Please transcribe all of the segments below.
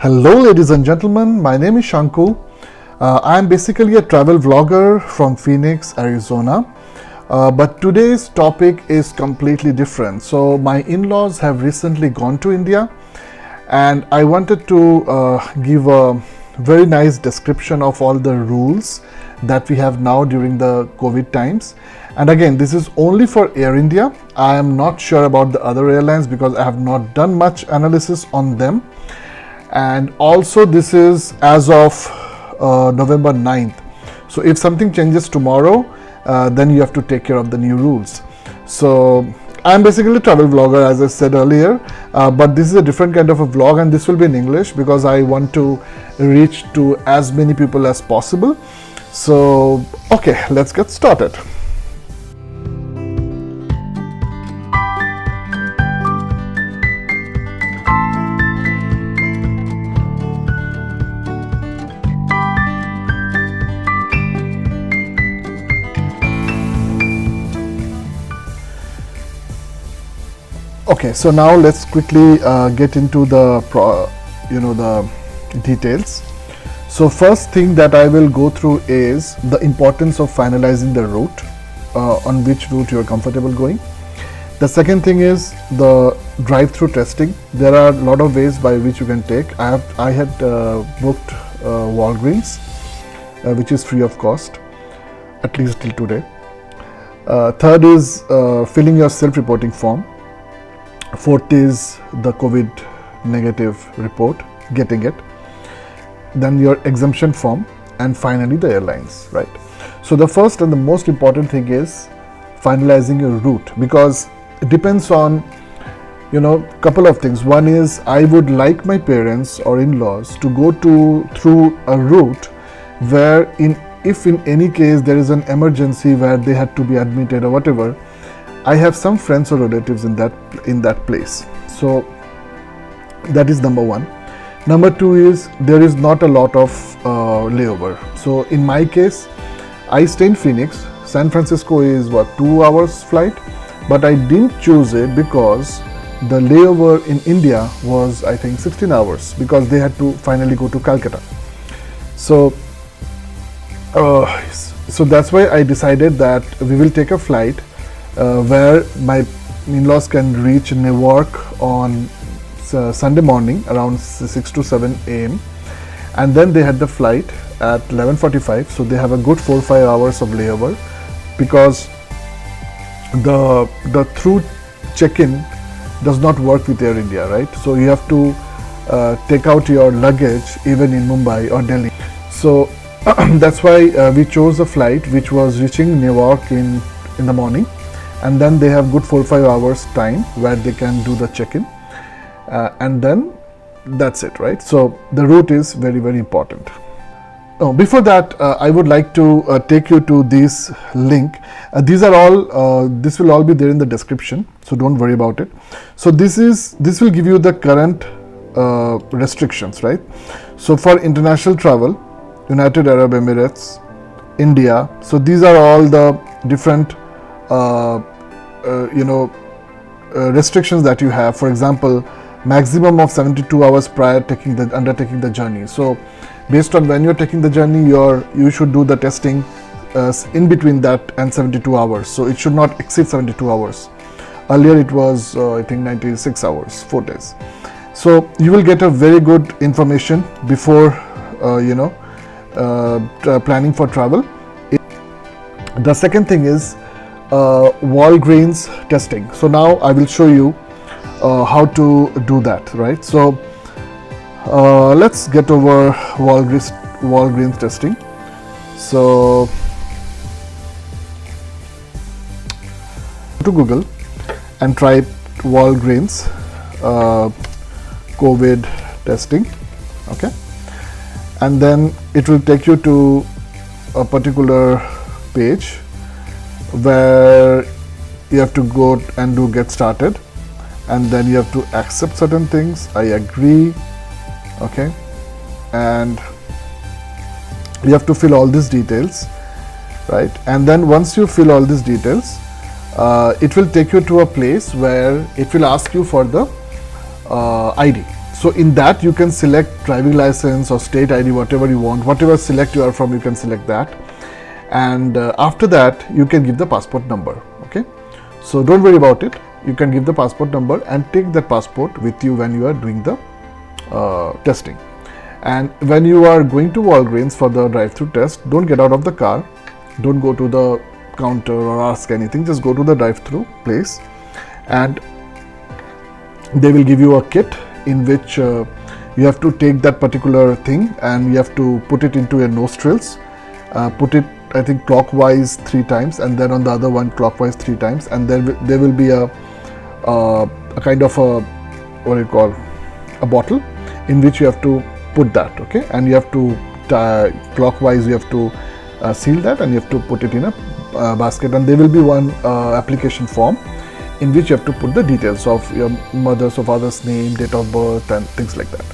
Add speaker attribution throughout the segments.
Speaker 1: Hello ladies and gentlemen, my name is Shanku. I am basically a travel vlogger from Phoenix, Arizona. But today's topic is completely different. So my in-laws have recently gone to India and I wanted to give a very nice description of all the rules that we have now during the COVID times. And again, this is only for Air India. I am not sure about the other airlines because I have not done much analysis on them. And also this is as of November 9th. So if something changes tomorrow, then you have to take care of the new rules. So I'm basically a travel vlogger, as I said earlier, but this is a different kind of a vlog, and this will be in English because I want to reach to as many people as possible. So okay, let's get started. Okay, so now let's quickly get into the details. So first thing that I will go through is the importance of finalizing the route, on which route you are comfortable going. The second thing is the drive-through testing. There are a lot of ways by which you can take. I had booked Walgreens, which is free of cost, at least till today. Third is filling your self-reporting form. Fourth is the COVID negative report, getting it. Then your exemption form, and finally the airlines, right? So the first and the most important thing is finalizing your route, because it depends on couple of things. One is I would like my parents or in-laws to go through a route where if in any case there is an emergency where they had to be admitted or whatever, I have some friends or relatives in that place. So that is number one. Number two is there is not a lot of layover. So in my case, I stay in Phoenix. San Francisco is 2 hours flight, but I didn't choose it because the layover in India was, I think, 16 hours because they had to finally go to Calcutta. So that's why I decided that we will take a flight where my in-laws can reach Newark on Sunday morning around 6 to 7 a.m. and then they had the flight at 11:45, so they have a good 4 or 5 hours of layover, because the through check-in does not work with Air India, right? So you have to take out your luggage even in Mumbai or Delhi. So that's why we chose a flight which was reaching Newark in the morning, and then they have good 4 or 5 hours time where they can do the check-in, and then that's it, right? So the route is very, very important. Before that, I would like to take you to this link. These are all this will all be there in the description, so don't worry about it. So this will give you the current restrictions, right? So for international travel, United Arab Emirates, India, so these are all the different restrictions that you have. For example, maximum of 72 hours prior undertaking the journey. So based on when you're taking the journey, you should do the testing in between that and 72 hours. So it should not exceed 72 hours. Earlier it was I think 96 hours, 4 days. So you will get a very good information before planning for travel. The second thing is Walgreens testing. So now I will show you how to do that, right? So let's get over Walgreens testing. So to Google and type Walgreens COVID testing, okay, and then it will take you to a particular page where you have to go and do get started, and then you have to accept certain things. I agree, okay, and you have to fill all these details, right? And then once you fill all these details, it will take you to a place where it will ask you for the ID. So in that you can select driving license or state ID, whatever you want, whatever select you are from, you can select that. And after that you can give the passport number. Okay, so don't worry about it. You can give the passport number and take that passport with you when you are doing the testing. And when you are going to Walgreens for the drive-through test, don't get out of the car, don't go to the counter or ask anything, just go to the drive-through place and they will give you a kit in which you have to take that particular thing and you have to put it into your nostrils, put it I think clockwise 3 times and then on the other one clockwise 3 times, and then there will be a kind of a, what do you call, a bottle in which you have to put that, okay, and you have to clockwise you have to seal that and you have to put it in a basket, and there will be one application form in which you have to put the details of your mother's or father's name, date of birth and things like that.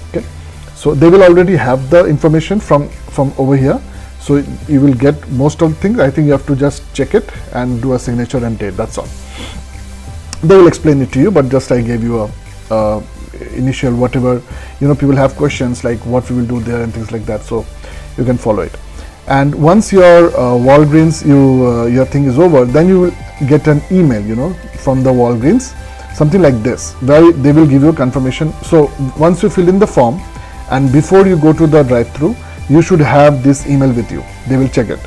Speaker 1: Okay, so they will already have the information from over here, so you will get most of the things. I think you have to just check it and do a signature and date, that's all. They will explain it to you, but just I gave you a initial whatever, you know, people have questions like what we will do there and things like that, so you can follow it. And once your Walgreens your thing is over, then you will get an email, you know, from the Walgreens, something like this, where they will give you a confirmation. So once you fill in the form and before you go to the drive-through, you should have this email with you, they will check it.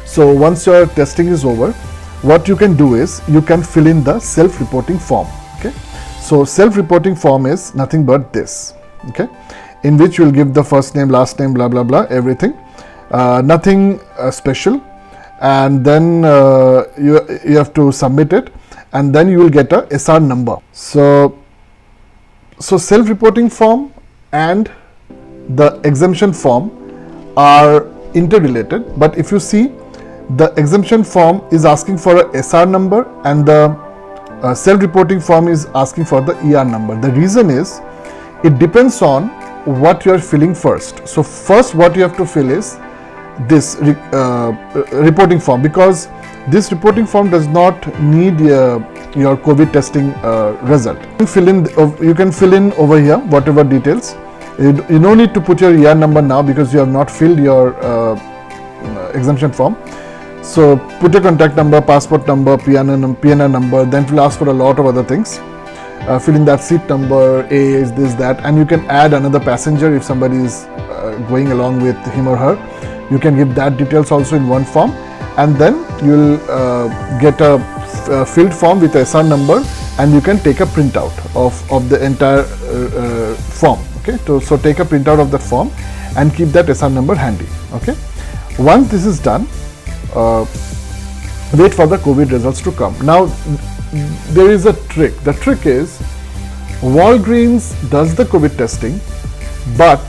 Speaker 1: So once your testing is over, what you can do is you can fill in the self-reporting form. Okay, so self-reporting form is nothing but this, okay, in which you will give the first name, last name, blah blah blah, everything, nothing special, and then you have to submit it, and then you will get a SR number. So self-reporting form and the exemption form are interrelated, but if you see, the exemption form is asking for a SR number and the self-reporting form is asking for the ER number. The reason is it depends on what you are filling first. So first what you have to fill is this reporting form, because this reporting form does not need your COVID testing result. You can fill in over here whatever details. You don't need to put your ER number now because you have not filled your exemption form. So put your contact number, passport number, PNR number, then it will ask for a lot of other things. Fill in that seat number, age, this, that, and you can add another passenger if somebody is going along with him or her. You can give that details also in one form, and then you will get a filled form with a SR number, and you can take a printout of the entire form. Okay, so take a printout of that form and keep that SR number handy. Okay, once this is done, wait for the COVID results to come. Now there is a trick. The trick is Walgreens does the COVID testing, but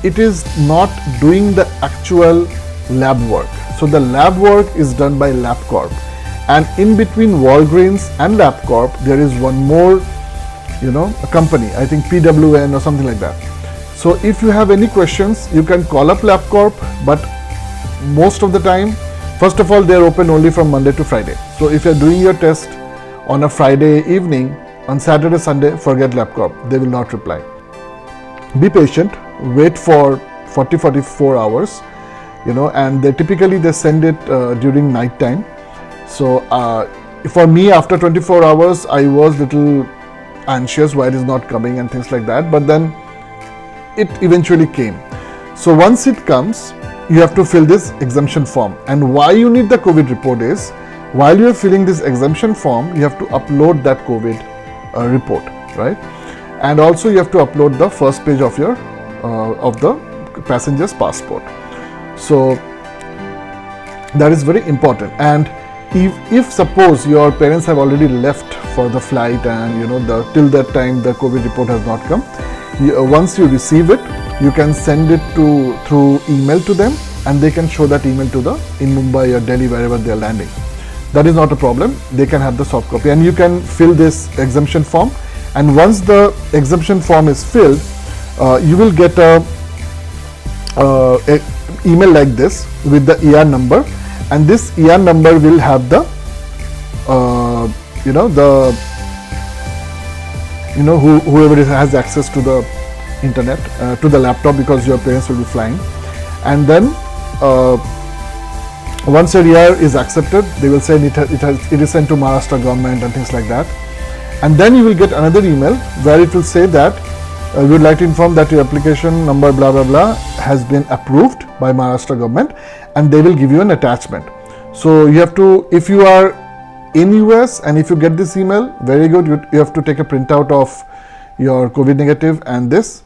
Speaker 1: it is not doing the actual lab work. So the lab work is done by LabCorp, and in between Walgreens and LabCorp there is one more, you know, a company, I think PWN or something like that. So if you have any questions, you can call up LabCorp, but most of the time, first of all, they are open only from Monday to Friday. So if you are doing your test on a Friday evening, on Saturday, Sunday, forget LabCorp, they will not reply. Be patient, wait for 40-44 hours, you know, and they typically send it during night time. So for me, after 24 hours, I was little anxious why it is not coming and things like that, but then it eventually came. So once it comes, you have to fill this exemption form, and why you need the COVID report is, while you are filling this exemption form, you have to upload that COVID report, right? And also you have to upload the first page of your of the passenger's passport. So that is very important. And if suppose your parents have already left for the flight and you know till that time the COVID report has not come, once you receive it, you can send it through email to them, and they can show that email to in Mumbai or Delhi, wherever they are landing. That is not a problem. They can have the soft copy, and you can fill this exemption form. And once the exemption form is filled, you will get a email like this with the ER number, and this ER number will have the whoever has access to the internet, to the laptop, because your parents will be flying. And then once your EIR is accepted, they will say it is sent to Maharashtra government and things like that. And then you will get another email where it will say that we would like to inform that your application number blah blah blah has been approved by Maharashtra government, and they will give you an attachment. So you have to, if you are in US and if you get this email, very good, you have to take a printout of your COVID negative and this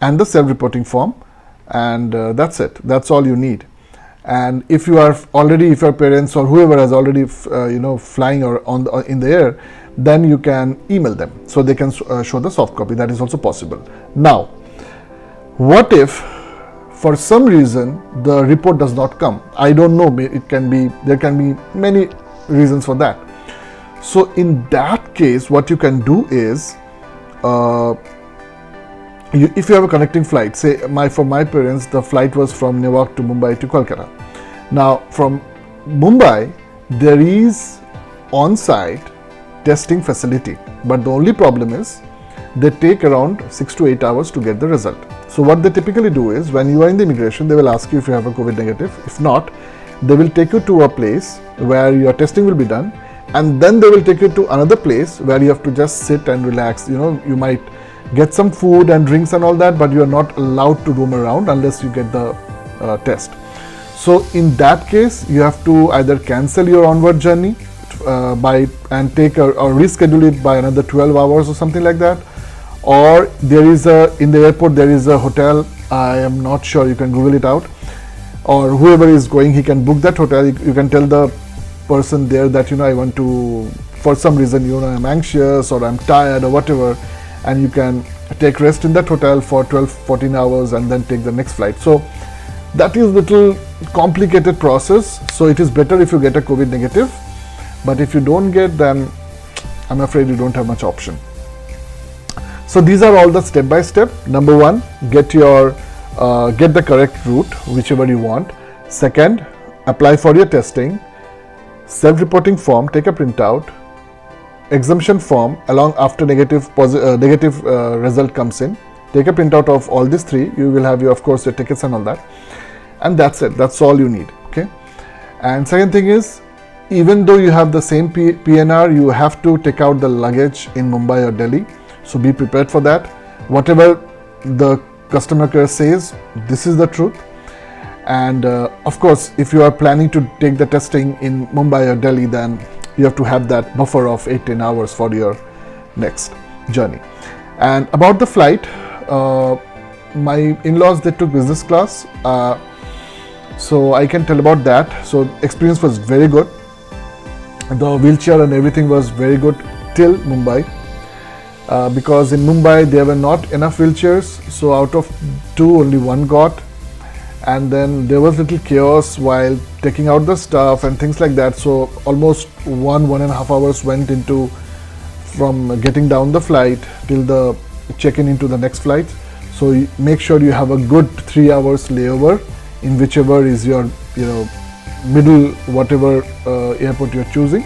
Speaker 1: and the self-reporting form, and that's it. That's all you need. And if you are already, if your parents or whoever has already flying or in the air, then you can email them so they can show the soft copy. That is also possible. Now, what if for some reason the report does not come? I don't know, it can be, there can be many reasons for that. So in that case, what you can do is, if you have a connecting flight, say for my parents, the flight was from Newark to Mumbai to Kolkata. Now from Mumbai, there is on-site testing facility, but the only problem is they take around 6 to 8 hours to get the result. So what they typically do is, when you are in the immigration, they will ask you if you have a COVID negative. If not, they will take you to a place where your testing will be done, and then they will take you to another place where you have to just sit and relax. You might get some food and drinks and all that, but you are not allowed to roam around unless you get the test. So in that case, you have to either cancel your onward journey and take or reschedule it by another 12 hours or something like that. Or there is in the airport there is a hotel, I am not sure, you can Google it out, or whoever is going, he can book that hotel. You can tell the person there that I want to, for some reason I'm anxious or I'm tired or whatever, and you can take rest in that hotel for 12-14 hours and then take the next flight. So that is little complicated process, so it is better if you get a COVID negative, but if you don't get, then I'm afraid you don't have much option. So these are all the step by step. Number one, get the correct route, whichever you want. Second, apply for your testing. Self-reporting form, take a printout. Exemption form, along after negative result comes in, take a printout of all these three. You will have of course your tickets and all that, and that's it. That's all you need. Okay. And second thing is, even though you have the same PNR, you have to take out the luggage in Mumbai or Delhi. So be prepared for that. Whatever the customer care says, this is the truth. And of course, if you are planning to take the testing in Mumbai or Delhi, then you have to have that buffer of 8-10 hours for your next journey. And about the flight, my in-laws, they took business class, so I can tell about that. So experience was very good. The wheelchair and everything was very good till Mumbai, because in Mumbai there were not enough wheelchairs, so out of 2 only 1 got, and then there was little chaos while taking out the stuff and things like that. So almost 1.5 hours went into from getting down the flight till the check-in into the next flight. So make sure you have a good 3 hours layover in whichever is your middle, whatever airport you're choosing.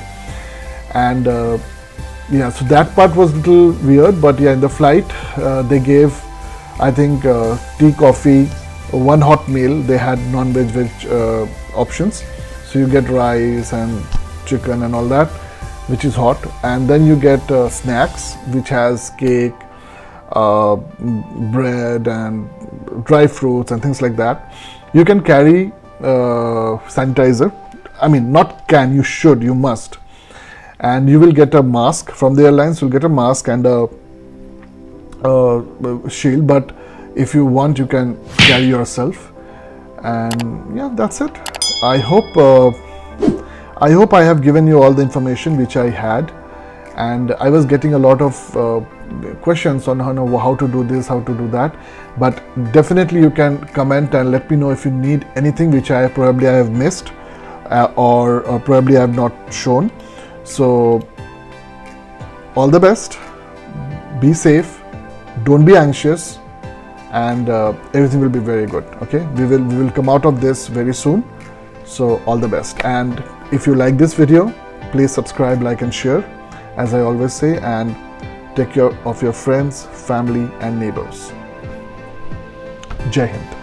Speaker 1: And yeah, so that part was a little weird, but yeah, in the flight they gave, I think, tea, coffee, 1 hot meal. They had non-veg, veg options, so you get rice and chicken and all that, which is hot, and then you get snacks, which has cake, bread and dry fruits and things like that. You can carry sanitizer. I mean, not can, you should, you must. And you will get a mask from the airlines. You'll get a mask and a shield, but if you want, you can carry yourself. And yeah, that's it. I hope I have given you all the information which I had, and I was getting a lot of questions on how to do this, how to do that, but definitely you can comment and let me know if you need anything which probably I have missed or probably I have not shown. So all the best, be safe, don't be anxious, and everything will be very good. Okay, we will come out of this very soon. So all the best, and if you like this video, please subscribe, like and share, as I always say, and Take care of your friends, family, and neighbors. Jai Hind.